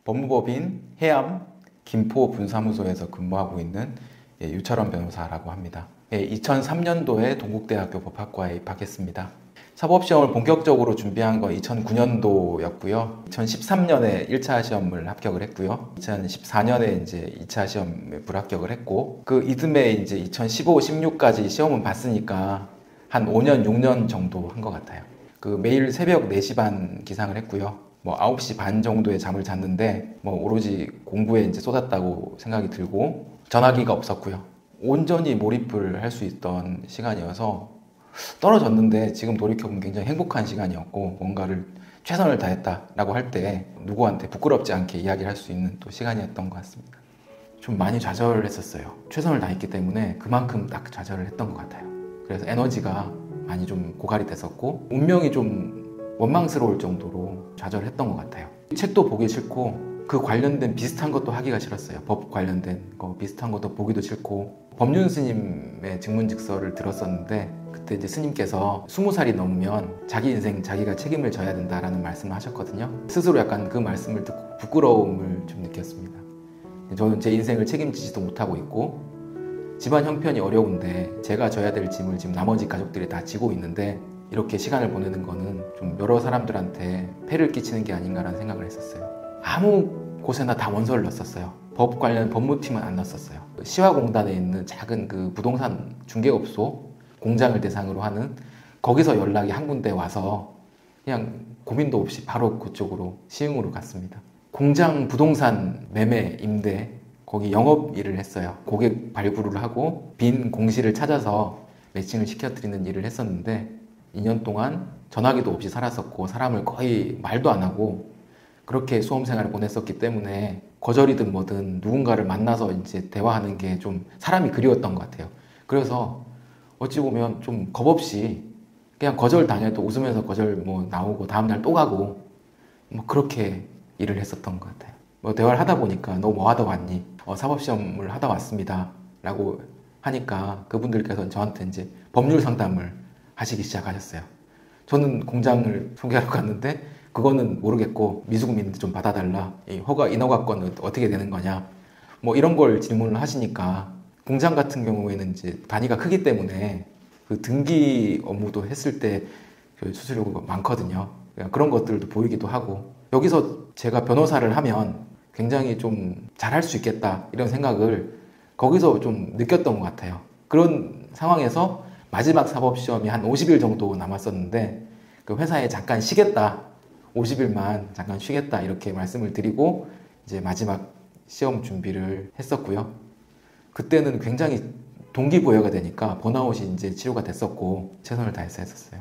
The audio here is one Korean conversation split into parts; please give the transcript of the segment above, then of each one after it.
법무법인 해암 김포 분사무소에서 근무하고 있는 유철원 변호사라고 합니다. 2003년도에 동국대학교 법학과에 입학했습니다. 사법시험을 본격적으로 준비한 건 2009년도였고요. 2013년에 1차 시험을 합격을 했고요. 2014년에 이제 2차 시험에 불합격을 했고, 그 이듬해 이제 2015, 16까지 시험은 봤으니까 한 5년, 6년 정도 한 것 같아요. 매일 새벽 4시 반 기상을 했고요. 9시 반 정도에 잠을 잤는데, 오로지 공부에 이제 쏟았다고 생각이 들고, 전화기가 없었고요. 온전히 몰입을 할 수 있던 시간이어서 떨어졌는데 지금 돌이켜보면 굉장히 행복한 시간이었고, 뭔가를 최선을 다했다라고 할 때 누구한테 부끄럽지 않게 이야기를 할 수 있는 또 시간이었던 것 같습니다. 좀 많이 좌절했었어요. 최선을 다했기 때문에 그만큼 딱 좌절을 했던 것 같아요. 그래서 에너지가 많이 좀 고갈이 됐었고, 운명이 좀 원망스러울 정도로 좌절했던 것 같아요. 책도 보기 싫고, 그 관련된 비슷한 것도 하기가 싫었어요. 법 관련된 거 비슷한 것도 보기도 싫고, 법륜 스님의 증문즉서를 들었었는데, 그때 이제 스님께서 20살이 넘으면 자기 인생 자기가 책임을 져야 된다라는 말씀을 하셨거든요. 스스로 약간 그 말씀을 듣고 부끄러움을 좀 느꼈습니다. 저는 제 인생을 책임지지도 못하고 있고, 집안 형편이 어려운데 제가 져야 될 짐을 지금 나머지 가족들이 다 지고 있는데, 이렇게 시간을 보내는 거는 좀 여러 사람들한테 폐를 끼치는 게 아닌가라는 생각을 했었어요. 아무 곳에나 다 원서를 넣었어요. 법 관련 법무팀은 안 넣었어요. 시화공단에 있는 작은 그 부동산 중개업소 공장을 대상으로 하는, 거기서 연락이 한 군데 와서 그냥 고민도 없이 바로 그쪽으로 시흥으로 갔습니다. 공장 부동산 매매 임대 거기 영업 일을 했어요. 고객 발굴을 하고 빈 공실을 찾아서 매칭을 시켜드리는 일을 했었는데, 2년 동안 전화기도 없이 살았었고, 사람을 거의 말도 안 하고 그렇게 수험생활을 보냈었기 때문에 거절이든 뭐든 누군가를 만나서 이제 대화하는 게 좀 사람이 그리웠던 것 같아요. 그래서 어찌 보면 좀 겁없이 그냥 거절 당해도 웃으면서 거절 나오고 다음날 또 가고 그렇게 일을 했었던 것 같아요. 대화를 하다 보니까 너 뭐 하다 왔니? 사법시험을 하다 왔습니다 라고 하니까 그분들께서 저한테 이제 법률 상담을 하시기 시작하셨어요. 저는 공장을 소개하러 갔는데 그거는 모르겠고 미수금인데 좀 받아달라. 이 인허가권은 어떻게 되는 거냐. 이런 걸 질문을 하시니까, 공장 같은 경우에는 이제 단위가 크기 때문에 그 등기 업무도 했을 때 수수료가 많거든요. 그런 것들도 보이기도 하고, 여기서 제가 변호사를 하면 굉장히 좀 잘할 수 있겠다 이런 생각을 거기서 좀 느꼈던 것 같아요. 그런 상황에서 마지막 사법시험이 한 50일 정도 남았었는데, 그 회사에 잠깐 쉬겠다, 50일만 잠깐 쉬겠다 이렇게 말씀을 드리고 이제 마지막 시험 준비를 했었고요. 그때는 굉장히 동기부여가 되니까 번아웃이 이제 치료가 됐었고 최선을 다해서 했었어요.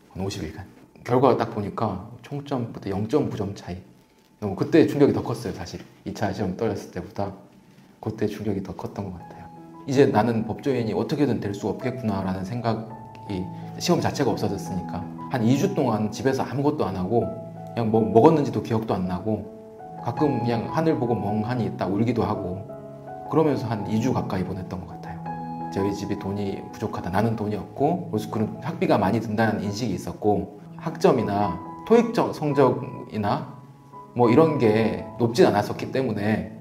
한 50일간. 결과가 딱 보니까 총점부터 0.9점 차이. 그때 충격이 더 컸어요, 사실. 2차 시험 떨렸을 때보다 그때 충격이 더 컸던 것 같아요. 이제 나는 법조인이 어떻게든 될 수 없겠구나라는 생각이, 시험 자체가 없어졌으니까 한 2주 동안 집에서 아무것도 안 하고 그냥 먹었는지도 기억도 안 나고, 가끔 그냥 하늘 보고 멍하니 있다 울기도 하고, 그러면서 한 2주 가까이 보냈던 것 같아요. 저희 집이 돈이 부족하다, 나는 돈이 없고 로스쿨은 학비가 많이 든다는 인식이 있었고, 학점이나 토익 성적이나 이런 게 높진 않았었기 때문에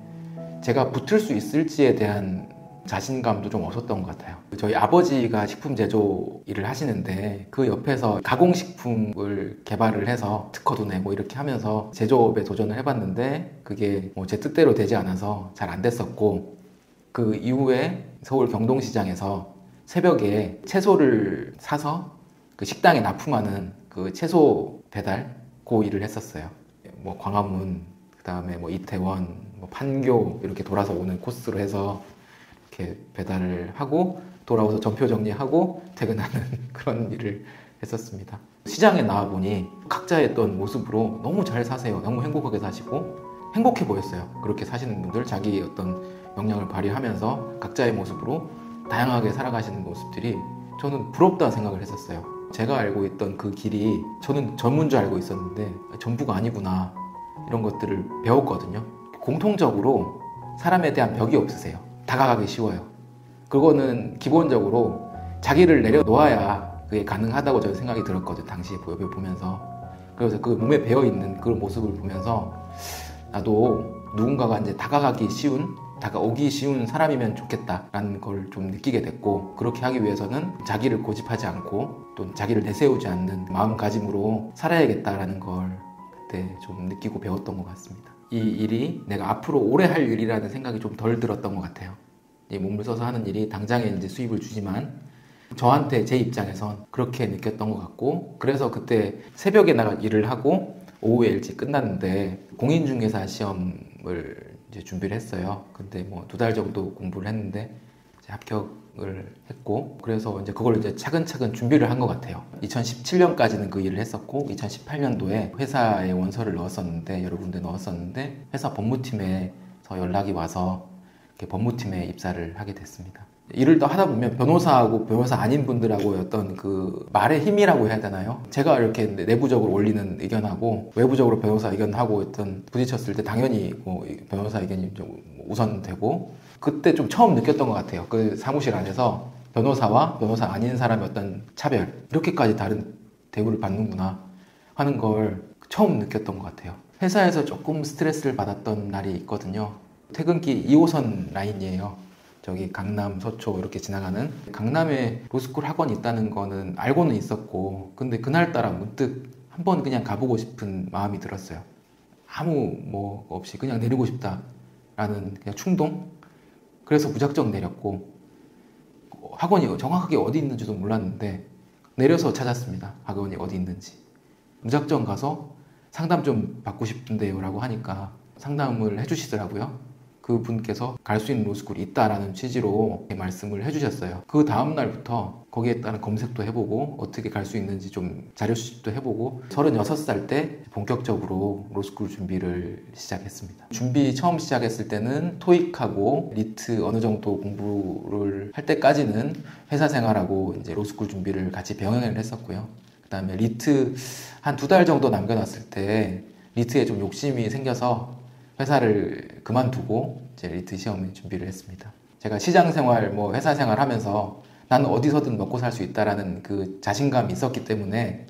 제가 붙을 수 있을지에 대한 자신감도 좀 없었던 것 같아요. 저희 아버지가 식품 제조 일을 하시는데 그 옆에서 가공식품을 개발을 해서 특허도 내고 이렇게 하면서 제조업에 도전을 해봤는데 그게 제 뜻대로 되지 않아서 잘 안 됐었고, 그 이후에 서울 경동시장에서 새벽에 채소를 사서 그 식당에 납품하는 그 채소 배달, 그 일을 했었어요. 광화문, 그 다음에 이태원, 판교 이렇게 돌아서 오는 코스로 해서 이렇게 배달을 하고 돌아와서 전표 정리하고 퇴근하는 그런 일을 했었습니다. 시장에 나와보니 각자의 어떤 모습으로 너무 잘 사세요. 너무 행복하게 사시고 행복해 보였어요. 그렇게 사시는 분들, 자기 어떤 역량을 발휘하면서 각자의 모습으로 다양하게 살아가시는 모습들이 저는 부럽다는 생각을 했었어요. 제가 알고 있던 그 길이, 저는 전문 줄 알고 있었는데 전부가 아니구나, 이런 것들을 배웠거든요. 공통적으로 사람에 대한 벽이 없으세요. 다가가기 쉬워요. 그거는 기본적으로 자기를 내려놓아야 그게 가능하다고 저는 생각이 들었거든요. 당시에 보면서. 그래서 그 몸에 배어있는 그런 모습을 보면서 나도 누군가가 이제 다가오기 쉬운 사람이면 좋겠다라는 걸 좀 느끼게 됐고, 그렇게 하기 위해서는 자기를 고집하지 않고 또 자기를 내세우지 않는 마음가짐으로 살아야겠다라는 걸 그때 좀 느끼고 배웠던 것 같습니다. 이 일이 내가 앞으로 오래 할 일이라는 생각이 좀 덜 들었던 것 같아요. 이 몸을 써서 하는 일이 당장에 이제 수입을 주지만 저한테 제 입장에선 그렇게 느꼈던 것 같고, 그래서 그때 새벽에 나가 일을 하고 오후에 일찍 끝났는데 공인중개사 시험을 이제 준비를 했어요. 근데 뭐 2달 정도 공부를 했는데 이제 합격을 했고, 그래서 이제 그걸 이제 차근차근 준비를 한 것 같아요. 2017년까지는 그 일을 했었고 2018년도에 회사에 원서를 넣었었는데, 여러 군데 넣었었는데 회사 법무팀에서 연락이 와서 이렇게 법무팀에 입사를 하게 됐습니다. 일을 더 하다 보면 변호사하고 변호사 아닌 분들하고 어떤 그 말의 힘이라고 해야 되나요? 제가 이렇게 내부적으로 올리는 의견하고 외부적으로 변호사 의견하고 어떤 부딪혔을 때 당연히 뭐 변호사 의견이 좀 우선되고, 그때 좀 처음 느꼈던 것 같아요. 그 사무실 안에서 변호사와 변호사 아닌 사람의 어떤 차별, 이렇게까지 다른 대우를 받는구나 하는 걸 처음 느꼈던 것 같아요. 회사에서 조금 스트레스를 받았던 날이 있거든요. 퇴근길 2호선 라인이에요. 저기 강남, 서초 이렇게 지나가는. 강남에 로스쿨 학원이 있다는 거는 알고는 있었고, 근데 그날따라 문득 한번 그냥 가보고 싶은 마음이 들었어요. 아무 뭐 없이 그냥 내리고 싶다라는 그냥 충동? 그래서 무작정 내렸고, 학원이 정확하게 어디 있는지도 몰랐는데 내려서 찾았습니다. 학원이 어디 있는지. 무작정 가서 상담 좀 받고 싶은데요 라고 하니까 상담을 해주시더라고요. 그분께서 갈 수 있는 로스쿨이 있다라는 취지로 말씀을 해주셨어요. 그 다음날부터 거기에 따른 검색도 해보고 어떻게 갈 수 있는지 좀 자료 수집도 해보고 36살 때 본격적으로 로스쿨 준비를 시작했습니다. 준비 처음 시작했을 때는 토익하고 리트 어느 정도 공부를 할 때까지는 회사 생활하고 이제 로스쿨 준비를 같이 병행을 했었고요. 그 다음에 리트 한 2달 정도 남겨놨을 때 리트에 좀 욕심이 생겨서 회사를 그만두고 이제 리트 시험 준비를 했습니다. 제가 시장 생활, 뭐 회사 생활 하면서 나는 어디서든 먹고 살 수 있다라는 그 자신감이 있었기 때문에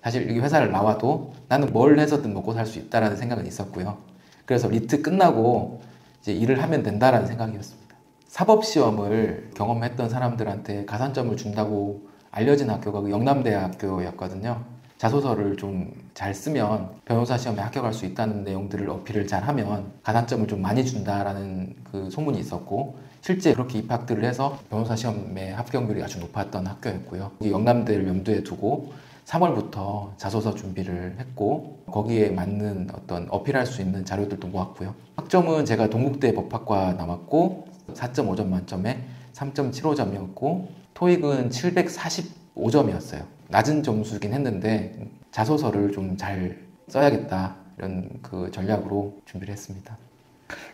사실 이 회사를 나와도 나는 뭘 해서든 먹고 살 수 있다라는 생각은 있었고요. 그래서 리트 끝나고 이제 일을 하면 된다라는 생각이었습니다. 사법시험을 경험했던 사람들한테 가산점을 준다고 알려진 학교가 그 영남대학교였거든요. 자소서를 좀 잘 쓰면 변호사 시험에 합격할 수 있다는 내용들을 어필을 잘 하면 가산점을 좀 많이 준다라는 그 소문이 있었고, 실제 그렇게 입학들을 해서 변호사 시험의 합격률이 아주 높았던 학교였고요. 영남대를 염두에 두고 3월부터 자소서 준비를 했고, 거기에 맞는 어떤 어필할 수 있는 자료들도 모았고요. 학점은 제가 동국대 법학과 나왔고 4.5점 만점에 3.75점이었고 토익은 745점이었어요. 낮은 점수긴 했는데 자소서를 좀 잘 써야겠다 이런 그 전략으로 준비를 했습니다.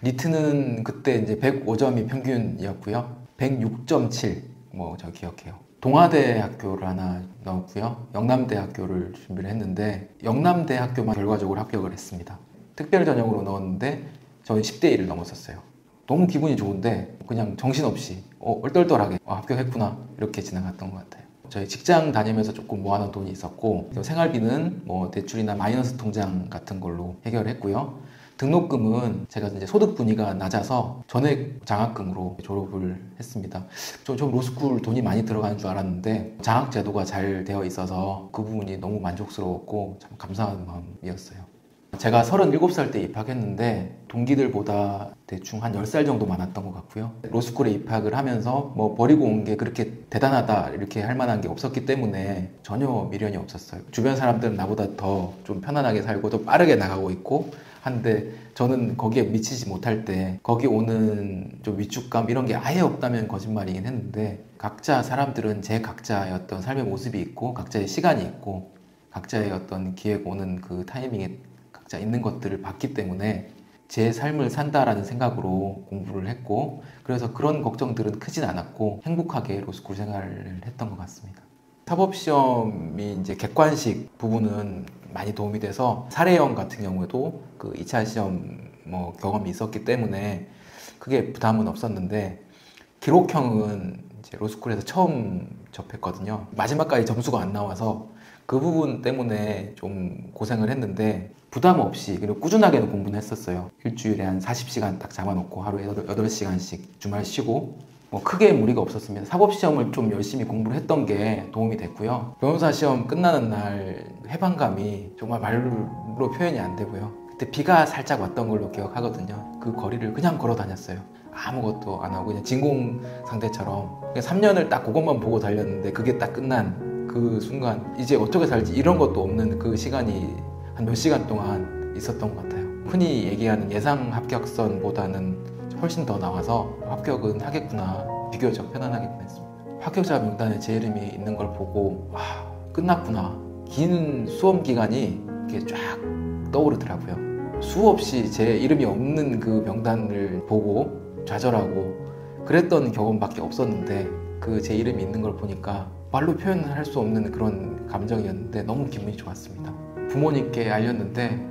리트는 그때 이제 105점이 평균이었고요. 106.7 뭐 저 기억해요. 동아대학교를 하나 넣었고요. 영남대학교를 준비를 했는데 영남대학교만 결과적으로 합격을 했습니다. 특별 전형으로 넣었는데 저는 10대 1을 넘었었어요. 너무 기분이 좋은데 그냥 정신없이 얼떨떨하게 합격했구나 이렇게 지나갔던 것 같아요. 저희 직장 다니면서 조금 모아놓은 돈이 있었고 생활비는 뭐 대출이나 마이너스 통장 같은 걸로 해결했고요. 등록금은 제가 이제 소득 분위가 낮아서 전액 장학금으로 졸업을 했습니다. 좀 로스쿨 돈이 많이 들어가는 줄 알았는데 장학 제도가 잘 되어 있어서 그 부분이 너무 만족스러웠고 참 감사한 마음이었어요. 제가 37살 때 입학했는데 동기들보다 대충 한 10살 정도 많았던 것 같고요. 로스쿨에 입학을 하면서 뭐 버리고 온 게 그렇게 대단하다 이렇게 할 만한 게 없었기 때문에 전혀 미련이 없었어요. 주변 사람들은 나보다 더 좀 편안하게 살고 더 빠르게 나가고 있고 한데 저는 거기에 미치지 못할 때 거기 오는 좀 위축감 이런 게 아예 없다면 거짓말이긴 했는데, 각자 사람들은 제 각자의 어떤 삶의 모습이 있고 각자의 시간이 있고 각자의 어떤 기회가 오는 그 타이밍에 각자 있는 것들을 봤기 때문에 제 삶을 산다라는 생각으로 공부를 했고, 그래서 그런 걱정들은 크진 않았고 행복하게 로스쿨 생활을 했던 것 같습니다. 사법시험이 이제 객관식 부분은 많이 도움이 돼서 사례형 같은 경우에도 그 2차 시험 뭐 경험이 있었기 때문에 그게 부담은 없었는데, 기록형은 이제 로스쿨에서 처음 접했거든요. 마지막까지 점수가 안 나와서 그 부분 때문에 좀 고생을 했는데 부담 없이 그리고 꾸준하게는 공부는 했었어요. 일주일에 한 40시간 딱 잡아놓고 하루에 8시간씩 주말 쉬고 뭐 크게 무리가 없었습니다. 사법시험을 좀 열심히 공부를 했던 게 도움이 됐고요. 변호사 시험 끝나는 날 해방감이 정말 말로 표현이 안 되고요. 그때 비가 살짝 왔던 걸로 기억하거든요. 그 거리를 그냥 걸어 다녔어요. 아무것도 안 하고 그냥 진공 상태처럼 3년을 딱 그것만 보고 달렸는데 그게 딱 끝난 그 순간 이제 어떻게 살지 이런 것도 없는 그 시간이 한 몇 시간 동안 있었던 것 같아요. 흔히 얘기하는 예상 합격선보다는 훨씬 더 나와서 합격은 하겠구나, 비교적 편안하게 보냈습니다. 합격자 명단에 제 이름이 있는 걸 보고 와, 끝났구나. 긴 수험 기간이 이렇게 쫙 떠오르더라고요. 수없이 제 이름이 없는 그 명단을 보고 좌절하고 그랬던 경험밖에 없었는데 그 제 이름이 있는 걸 보니까 말로 표현할 수 없는 그런 감정이었는데 너무 기분이 좋았습니다. 부모님께 알렸는데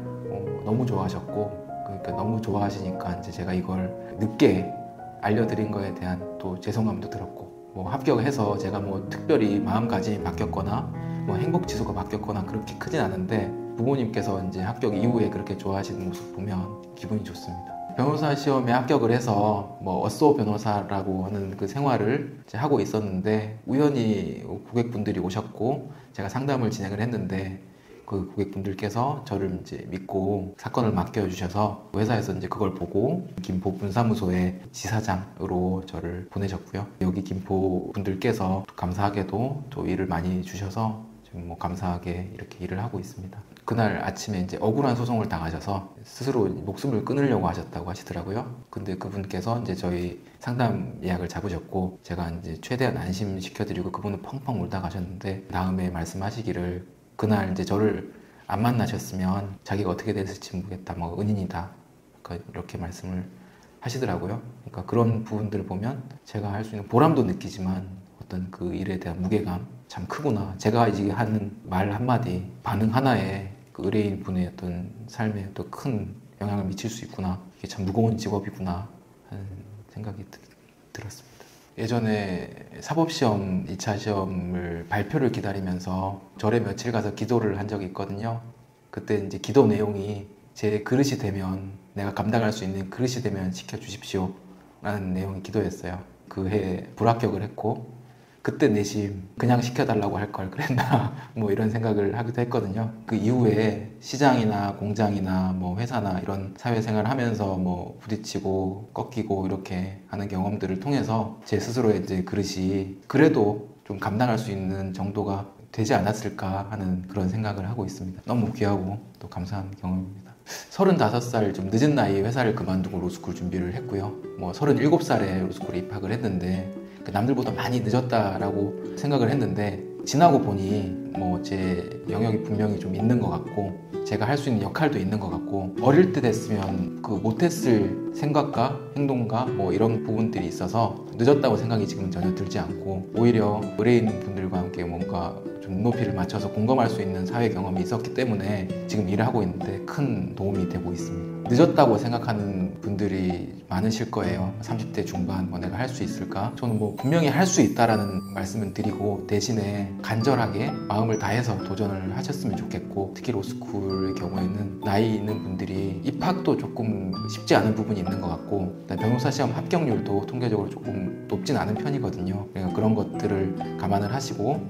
너무 좋아하셨고 그러니까 너무 좋아하시니까 이제 제가 이걸 늦게 알려드린 거에 대한 또 죄송함도 들었고 뭐 합격해서 제가 뭐 특별히 마음가짐이 바뀌었거나 뭐 행복 지수가 바뀌었거나 그렇게 크진 않은데 부모님께서 이제 합격 이후에 그렇게 좋아하시는 모습 보면 기분이 좋습니다. 변호사 시험에 합격을 해서 뭐 어쏘 변호사라고 하는 그 생활을 이제 하고 있었는데 우연히 고객분들이 오셨고 제가 상담을 진행을 했는데 그 고객분들께서 저를 이제 믿고 사건을 맡겨주셔서 회사에서 이제 그걸 보고 김포 분사무소의 지사장으로 저를 보내셨고요. 여기 김포 분들께서 감사하게도 또 일을 많이 주셔서 지금 뭐 감사하게 이렇게 일을 하고 있습니다. 그날 아침에 이제 억울한 소송을 당하셔서 스스로 목숨을 끊으려고 하셨다고 하시더라고요. 근데 그분께서 이제 저희 상담 예약을 잡으셨고 제가 이제 최대한 안심시켜드리고 그분은 펑펑 울다 가셨는데 다음에 말씀하시기를 그날 이제 저를 안 만나셨으면 자기가 어떻게 됐을지 모르겠다, 뭐 은인이다, 그러니까 이렇게 말씀을 하시더라고요. 그러니까 그런 부분들을 보면 제가 할 수 있는 보람도 느끼지만 어떤 그 일에 대한 무게감 참 크구나. 제가 이제 하는 말 한마디, 반응 하나에 그 의뢰인 분의 어떤 삶에 또 큰 영향을 미칠 수 있구나. 이게 참 무거운 직업이구나 하는 생각이 들었습니다. 예전에 사법시험 2차 시험을 발표를 기다리면서 절에 며칠 가서 기도를 한 적이 있거든요. 그때 이제 기도 내용이 제 그릇이 되면, 내가 감당할 수 있는 그릇이 되면 시켜주십시오 라는 내용의 기도였어요. 그 해 불합격을 했고 그때 내심 그냥 시켜달라고 할 걸 그랬나 뭐 이런 생각을 하기도 했거든요. 그 이후에 시장이나 공장이나 뭐 회사나 이런 사회생활을 하면서 뭐 부딪히고 꺾이고 이렇게 하는 경험들을 통해서 제 스스로의 이제 그릇이 그래도 좀 감당할 수 있는 정도가 되지 않았을까 하는 그런 생각을 하고 있습니다. 너무 귀하고 또 감사한 경험입니다. 35살 좀 늦은 나이에 회사를 그만두고 로스쿨 준비를 했고요. 뭐 37살에 로스쿨에 입학을 했는데 남들보다 많이 늦었다라고 생각을 했는데 지나고 보니 뭐 제 영역이 분명히 좀 있는 것 같고 제가 할 수 있는 역할도 있는 것 같고 어릴 때 됐으면 그 못했을 생각과 행동과 뭐 이런 부분들이 있어서 늦었다고 생각이 지금 전혀 들지 않고 오히려 의뢰인 분들과 함께 뭔가 좀 눈높이를 맞춰서 공감할 수 있는 사회 경험이 있었기 때문에 지금 일을 하고 있는데 큰 도움이 되고 있습니다. 늦었다고 생각하는 분들이 많으실 거예요. 30대 중반 뭐 내가 할 수 있을까? 저는 뭐 분명히 할 수 있다라는 말씀을 드리고 대신에 간절하게 마음을 다해서 도전을 하셨으면 좋겠고 특히 로스쿨의 경우에는 나이 있는 분들이 입학도 조금 쉽지 않은 부분이 있는 것 같고 변호사 시험 합격률도 통계적으로 조금 높진 않은 편이거든요. 그러니까 그런 것들을 감안을 하시고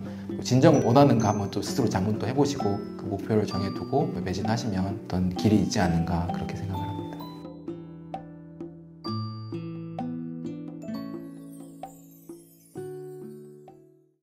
진정 원하는가 한번 또 스스로 자문도 해보시고 그 목표를 정해두고 매진하시면 어떤 길이 있지 않은가 그렇게 생각합니다.